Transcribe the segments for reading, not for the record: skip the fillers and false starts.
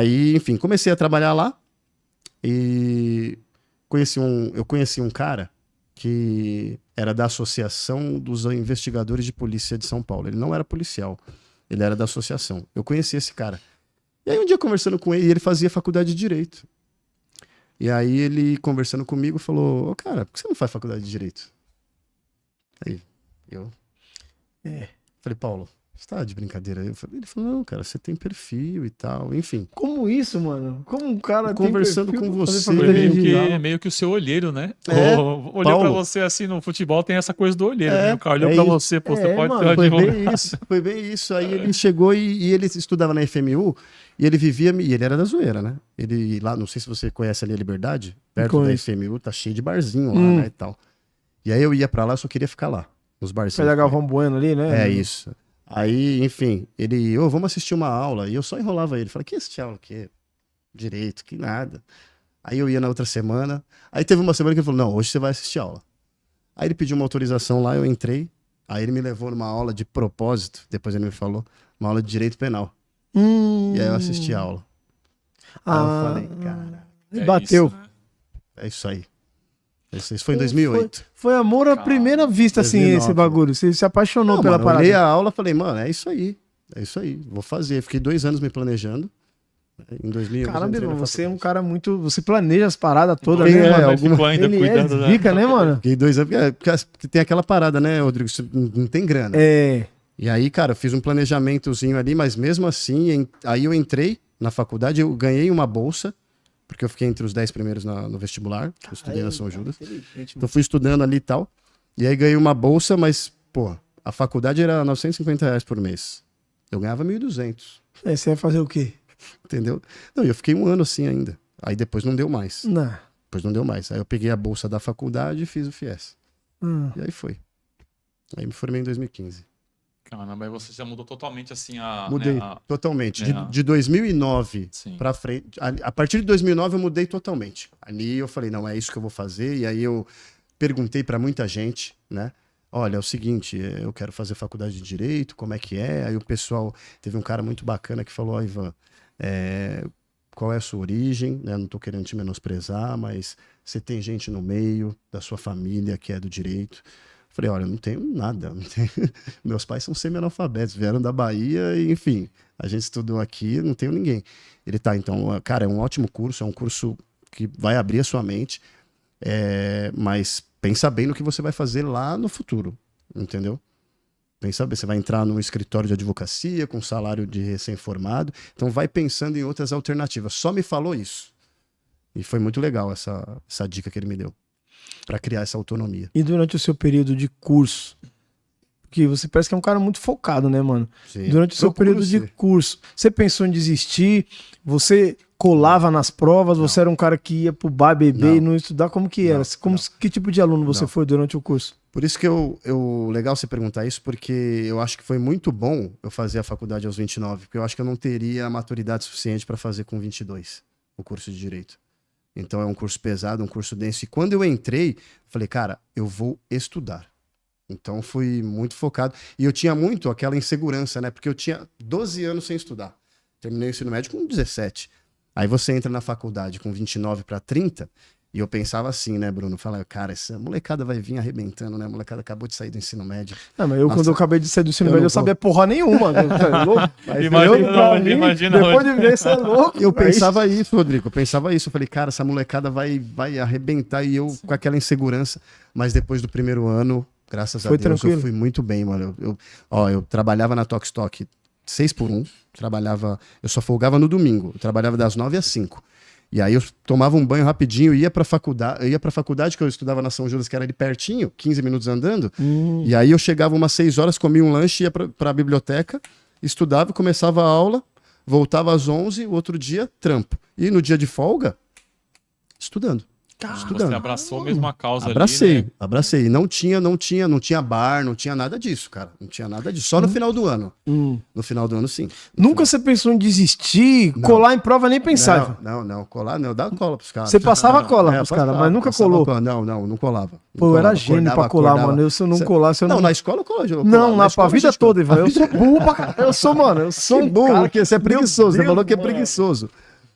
Aí, enfim, comecei a trabalhar lá e eu conheci um cara que era da Associação dos Investigadores de Polícia de São Paulo. Ele não era policial, ele era da associação. Eu conheci esse cara. E aí um dia conversando com ele fazia faculdade de Direito. E aí ele conversando comigo falou, ô cara, por que você não faz faculdade de Direito? Aí eu falei, Paulo, você tá de brincadeira? Ele falou, não, cara, você tem perfil e tal, enfim. Como isso, mano? Como um cara conversando com você. Foi meio que o seu olheiro, né? Olhou Paulo, pra você assim, no futebol tem essa coisa do olheiro, né? O cara olhou pra você, pô, você pode ter uma Foi bem isso. Aí ele chegou e ele estudava na FMU e ele vivia, e ele era da zoeira, né? Ele lá, não sei se você conhece ali a Liberdade, perto da FMU, tá cheio de barzinho lá, né, e tal. E aí eu ia pra lá, só queria ficar lá, nos barzinhos. Foi da Galvão Bueno ali, né? É isso. Aí, enfim, ele, vamos assistir uma aula. E eu só enrolava ele. Falei, que assistir aula? Que direito, que nada. Aí eu ia na outra semana. Aí teve uma semana que ele falou, não, hoje você vai assistir aula. Aí ele pediu uma autorização lá, eu entrei. Aí ele me levou numa aula de propósito, depois ele me falou, uma aula de direito penal. E aí eu assisti a aula. Aí eu falei, cara... Bateu. Isso, né? É isso aí. Isso foi em 2008. Foi amor à primeira vista, assim, 2009, esse bagulho. Você se apaixonou pela parada. Eu olhei a aula e falei, mano, é isso aí. É isso aí. Vou fazer. Fiquei 2 anos me planejando. Em 2008. Caramba, irmão, você é um cara muito... Você planeja as paradas todas, Quem né, é, mano? Ele cuidando, dica, né, mano? Fiquei 2 anos... Porque tem aquela parada, né, Rodrigo? Você não tem grana. É. E aí, cara, eu fiz um planejamentozinho ali, mas mesmo assim, aí eu entrei na faculdade, eu ganhei uma bolsa, porque eu fiquei entre os 10 primeiros no vestibular, eu estudei na São Judas. Então fui estudando ali e tal, e aí ganhei uma bolsa, mas, pô, a faculdade era R$950 por mês. Eu ganhava 1.200. Aí você vai fazer o quê? Entendeu? Não, eu fiquei 1 ano assim ainda. Aí depois não deu mais. Não. Depois não deu mais. Aí eu peguei a bolsa da faculdade e fiz o FIES. E aí foi. Aí me formei em 2015. Caramba, aí você já mudou totalmente assim a... Mudei, né, totalmente. De 2009 Sim. pra frente. A partir de 2009 eu mudei totalmente. Ali eu falei, não, é isso que eu vou fazer. E aí eu perguntei pra muita gente, né? Olha, é o seguinte, eu quero fazer faculdade de Direito, como é que é? Aí o pessoal, teve um cara muito bacana que falou, ó, Ivan, qual é a sua origem? Né? Não tô querendo te menosprezar, mas você tem gente no meio da sua família que é do direito. Falei, olha, eu não tenho nada. Não tenho... Meus pais são semi-analfabetos, vieram da Bahia e, enfim, a gente estudou aqui, não tenho ninguém. Ele tá, então, cara, é um ótimo curso, é um curso que vai abrir a sua mente, mas pensa bem no que você vai fazer lá no futuro, entendeu? Pensa bem, você vai entrar num escritório de advocacia com salário de recém-formado, então vai pensando em outras alternativas. Só me falou isso. E foi muito legal essa dica que ele me deu, para criar essa autonomia. E durante o seu período de curso, porque você parece que é um cara muito focado, né, mano? Sim. Durante o seu período de curso, você pensou em desistir? Você colava nas provas? Não. Você era um cara que ia pro bar beber e não estudar? Como que era? Que tipo de aluno você foi durante o curso? Por isso que legal você perguntar isso, porque eu acho que foi muito bom eu fazer a faculdade aos 29, porque eu acho que eu não teria a maturidade suficiente para fazer com 22 o curso de Direito. Então é um curso pesado, um curso denso. E quando eu entrei, falei, cara, eu vou estudar. Então fui muito focado. E eu tinha muito aquela insegurança, né? Porque eu tinha 12 anos sem estudar. Terminei o ensino médio com 17. Aí você entra na faculdade com 29 para 30. E eu pensava assim, né, Bruno? Fala, cara, essa molecada vai vir arrebentando, né? A molecada acabou de sair do ensino médio. Não, mas quando eu acabei de sair do ensino médio, eu sabia porra nenhuma. Imagina. Depois de ver, você é louco. Eu pensava isso, Rodrigo. Eu pensava isso. Eu falei, cara, essa molecada vai arrebentar. E eu com aquela insegurança. Mas depois do primeiro ano, graças a Deus, tranquilo. Eu fui muito bem, mano. Eu trabalhava na Tox Tok 6x1. Eu só folgava no domingo. Eu trabalhava das 9 às 5. E aí eu tomava um banho rapidinho, ia pra faculdade, que eu estudava na São Judas, que era ali pertinho, 15 minutos andando. E aí eu chegava umas 6 horas, comia um lanche, ia pra biblioteca, estudava, começava a aula, voltava às 11, o outro dia, trampo. E no dia de folga, estudando. Você abraçou mesmo a causa abracei, ali, né? Abracei. Não tinha bar, não tinha nada disso, cara. Não tinha nada disso. Só no final do ano. No final do ano, sim. Nunca você pensou em desistir, colar em prova, nem pensava? Não. Colar não. Dá cola pros caras. Você passava cola pros caras, mas nunca colou? Não colava. Pô, eu era gênio pra colar, mano. Se eu não colasse, eu não... Não, na escola eu colava. Não, pra vida toda, Ivan. Eu sou burro pra caralho. Eu sou um burro, porque você é preguiçoso. Você falou que é preguiçoso.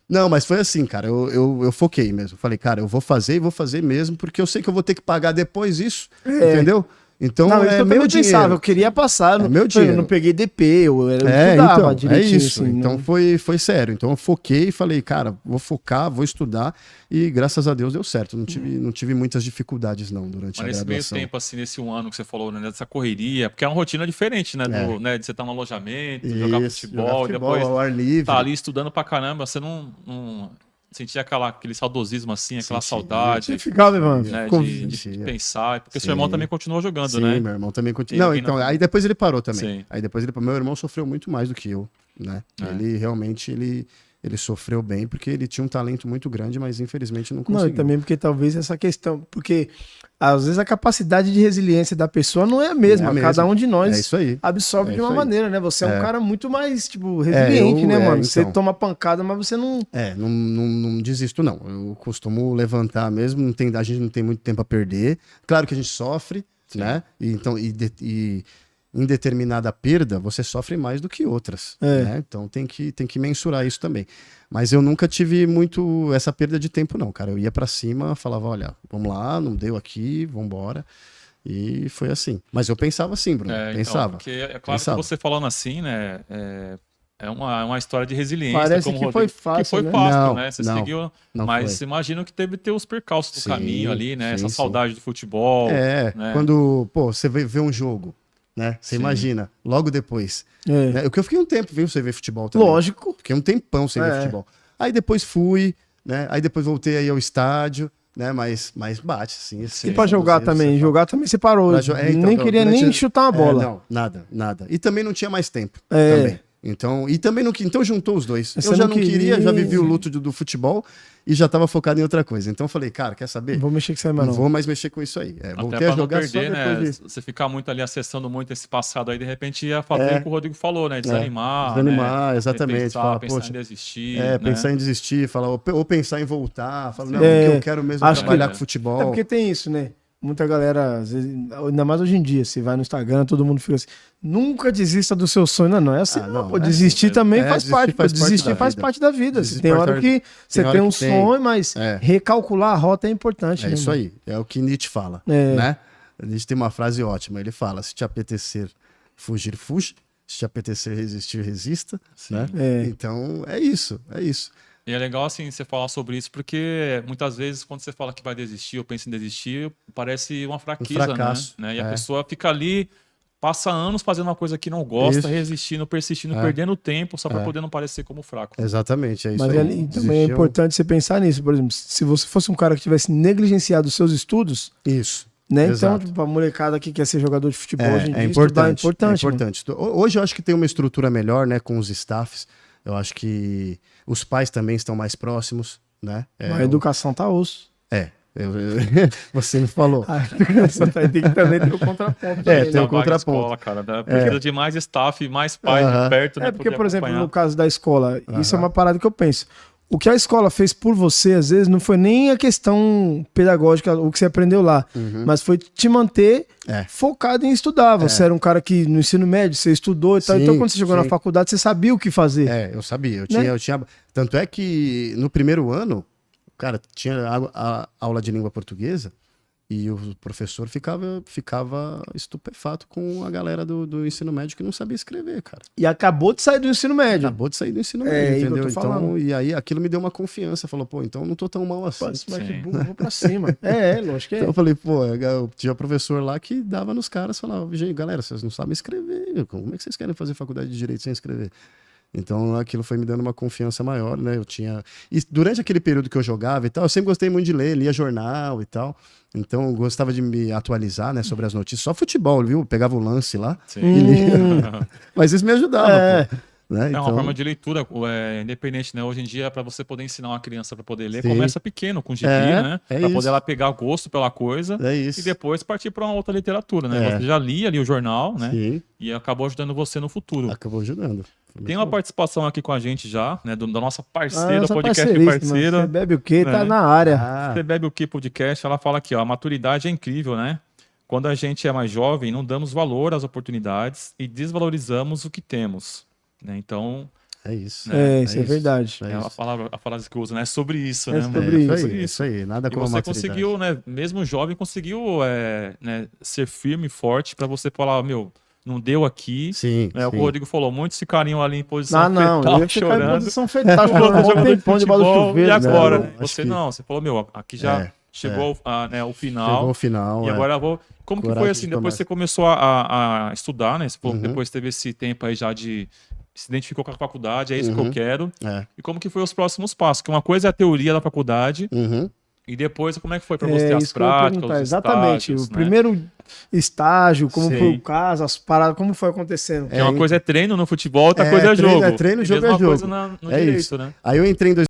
Não, mas foi assim, cara, eu foquei mesmo. Falei, cara, eu vou fazer e vou fazer mesmo, porque eu sei que eu vou ter que pagar depois isso, entendeu? Então, não, isso é meu dinheiro. Pensava, eu queria passar, meu dinheiro. Eu não peguei DP, eu estudava então, direitinho. É isso, assim, então foi sério. Então eu foquei e falei, cara, vou focar, vou estudar, e graças a Deus deu certo. Não tive muitas dificuldades não durante a graduação. Mas nesse meio tempo, assim, nesse 1 ano que você falou, né, dessa correria, porque é uma rotina diferente, né, né de você estar no alojamento, jogar futebol, depois ao ar livre. Tá ali estudando pra caramba, você não sentia aquele saudosismo assim, aquela saudade. Você ficava, mano, né, de pensar, porque seu irmão também continuou jogando, né? Sim, meu irmão também continuou. Não, então, aí depois ele parou também. Sim. Aí depois meu irmão sofreu muito mais do que eu, né? Ele realmente, ele sofreu bem, porque ele tinha um talento muito grande, mas infelizmente não conseguiu. Não, e também porque talvez essa questão, porque às vezes a capacidade de resiliência da pessoa não é a mesma, cada um de nós absorve de uma maneira, né? Você é um cara muito mais, tipo, resiliente, né, mano? Então, você toma pancada, mas você não... não desisto, não. Eu costumo levantar mesmo, a gente não tem muito tempo a perder. Claro que a gente sofre, né? E em determinada perda, você sofre mais do que outras. Né? Então tem que mensurar isso também. Mas eu nunca tive muito essa perda de tempo, não, cara. Eu ia pra cima, falava, olha, vamos lá, não deu aqui, vambora. E foi assim. Mas eu pensava assim, Bruno. Pensava. Porque é claro que você falando assim, né? É uma história de resiliência. Parece que foi fácil, que foi né? fácil, né? Você seguiu, não mas imagino que teve ter os percalços do caminho ali, né? Essa saudade do futebol. Né? Quando, você vê um jogo, né? Você imagina, logo depois. Né? Eu fiquei um tempo, viu, você ver futebol também. Lógico. Fiquei um tempão sem ver futebol. Aí depois fui, né? Aí depois voltei aí ao estádio, né? Mas bate, assim. E pra jogar também? Jogar também você parou. Nem queria nem chutar uma bola. Não, nada. E também não tinha mais tempo também. Então juntou os dois. Eu já não queria, já vivi o luto do futebol e já estava focado em outra coisa. Então eu falei, cara, quer saber? Vou mexer com isso aí, mano. Não vou mais mexer com isso aí. Voltei a jogar perder, só depois né? Você ficar muito ali acessando muito esse passado aí, de repente ia fazer o que o Rodrigo falou, né? Desanimar. Desanimar, exatamente. Pensar em desistir. Pensar em desistir, ou pensar em voltar. Falar, não, eu quero mesmo trabalhar com futebol. É porque tem isso, né? Muita galera, às vezes, ainda mais hoje em dia, você vai no Instagram, todo mundo fica assim, nunca desista do seu sonho. Não é assim, desistir também faz parte. Desistir faz parte da vida. Tem hora que você tem um sonho, mas recalcular a rota é importante. É isso aí, é o que Nietzsche fala, né? Nietzsche tem uma frase ótima, ele fala, se te apetecer fugir, fuja, se te apetecer resistir, resista, né? Então, é isso. E é legal, assim, você falar sobre isso, porque muitas vezes, quando você fala que vai desistir ou pensa em desistir, parece uma fraqueza, né? E a pessoa fica ali, passa anos fazendo uma coisa que não gosta, resistindo, persistindo, perdendo tempo, só para poder não parecer como fraco. Exatamente, é isso aí. Mas também é importante você pensar nisso, por exemplo, se você fosse um cara que tivesse negligenciado os seus estudos... Isso. Né? Então, tipo, a molecada que quer ser jogador de futebol hoje em dia, importante. Hoje eu acho que tem uma estrutura melhor, né, com os staffs. Eu acho que os pais também estão mais próximos, né? A educação tá osso. Você me falou. A educação tem que também ter o contraponto. Tem o contraponto. Escola, cara, precisa de mais staff, mais pais perto. Né, porque, por exemplo, no caso da escola, isso é uma parada que eu penso. O que a escola fez por você, às vezes, não foi nem a questão pedagógica, o que você aprendeu lá, mas foi te manter focado em estudar. Você era um cara que no ensino médio, você estudou e tal. Então, quando você chegou na faculdade, você sabia o que fazer. Eu sabia. Eu tinha... Tanto é que no primeiro ano, cara, tinha a aula de língua portuguesa e o professor ficava estupefato com a galera do ensino médio que não sabia escrever, cara. E acabou de sair do ensino médio. Entendeu? Então, e aí aquilo me deu uma confiança. Falou, pô, então eu não tô tão mal assim. Mas que burro, vou pra cima. Lógico que é. Então eu falei, pô, eu tinha professor lá que dava nos caras, falava, gente, galera, vocês não sabem escrever. Como é que vocês querem fazer faculdade de Direito sem escrever? Então aquilo foi me dando uma confiança maior, né? E durante aquele período que eu jogava e tal, eu sempre gostei muito de ler, lia jornal e tal. Então eu gostava de me atualizar, né, sobre as notícias. Só futebol, viu? Eu pegava o lance lá e lia. Mas isso me ajudava, pô. Né? É uma forma de leitura independente, né? Hoje em dia, para você poder ensinar uma criança para poder ler, começa pequeno, com gibi, né? Para poder ela pegar gosto pela coisa e depois partir para uma outra literatura, né? Você já lia ali o jornal, né? Sim. E acabou ajudando você no futuro. Acabou ajudando. Tem uma participação aqui com a gente já, né? Da nossa parceira, podcast parceira. Você bebe o quê? Tá na área. Você bebe o quê podcast? Ela fala aqui, ó, a maturidade é incrível, né? Quando a gente é mais jovem, não damos valor às oportunidades e desvalorizamos o que temos. Né? Então, É isso. Isso é verdade. A frase que eu uso, né? É sobre isso, né? Sobre isso aí. Nada como a maturidade. Você conseguiu, né? Mesmo jovem, conseguiu né, ser firme e forte pra você falar, meu, não deu aqui. Sim, O que o Rodrigo falou, muitos ficariam ali em posição fetal, eu ia chorando. Em posição fetal, chorando um tempão debaixo do chuveiro. E agora, né? Você falou, meu, aqui já chegou o final. Chegou o final. E agora eu vou... Como que foi assim? Depois você começou a estudar, né? Você falou que depois teve esse tempo aí já de... Se identificou com a faculdade, é isso que eu quero. E como que foi os próximos passos? Que uma coisa é a teoria da faculdade... E depois, como é que foi para você as práticas, os exatamente, estágios, o primeiro estágio, como foi o caso, as paradas, como foi acontecendo. Uma coisa é treino no futebol, outra coisa é jogo. É treino, jogo é jogo. Coisa no direito, isso. Né? Aí eu entrei em